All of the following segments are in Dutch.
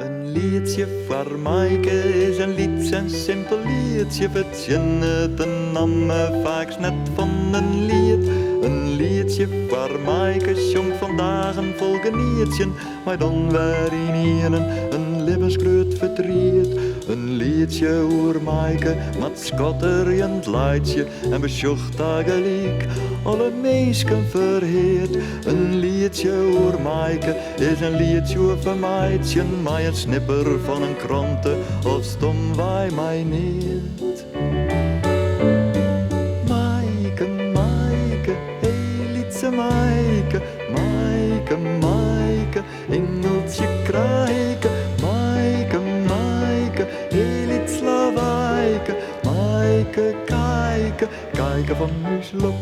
Een liedje voor Maaike is een lied, een simpel liedje. Verzinnen de namen vaak net van een lied. Een liedje voor Maaike zong vandaag een vol genietje. Maar dan weer in een levensgroot verdriet. Een liedje oer Maaike, met schotterend leidje. En besjocht daar gelijk alle meisken verheerd. Een liedje oer Maaike is een liedje over meidje. Maar een snipper van een kranten, of stom wij mij niet. Maaike, Maaike, heel lietse Maaike. Maaike, Maaike, engeltje krijken. Maaike, Maaike, heel iets lawaaiken. Maaike, kijken, kijken van uw lok.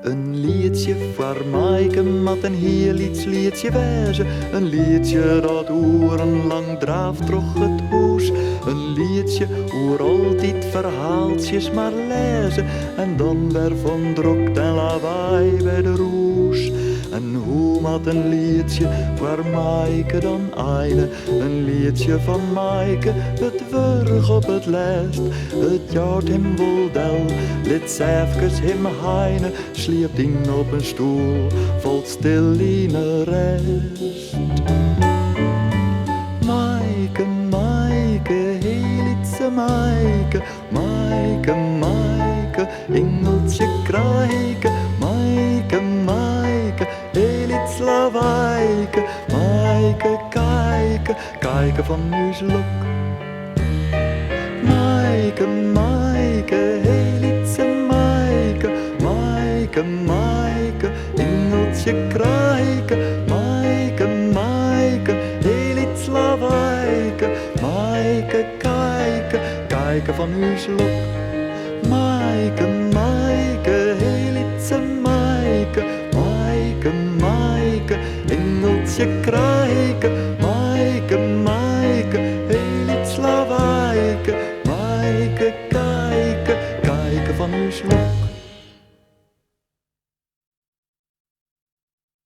Een liedje voor Maaike, met een heel iets liedje wezen. Een liedje dat urenlang draaft troch het huis. Een liedje oer altijd verhaaltjes maar lezen. En dan weer van drok en lawaai bij de roes. En hoe met een liedje voor Maaike dan einde. Een liedje van Maaike, het wurg op het lijst. Het jouwt hem wel del, liet even hem heine. Sliept in op een stoel, valt stil in een rest. Maaike, Maaike, heel lietse Maaike. Maaike, Maaike, engeltje krijken. Maaike, Maaike, heel iets lawaaiken. Maaike, kijken, kijken van uw lok. Maaike, Maaike, heel lietse Maaike. Maaike, Maaike, engeltje krijken. Maaike, Maaike, heel iets lawaaiken. Maaike, kijken, kijken van uw lok. Maaike,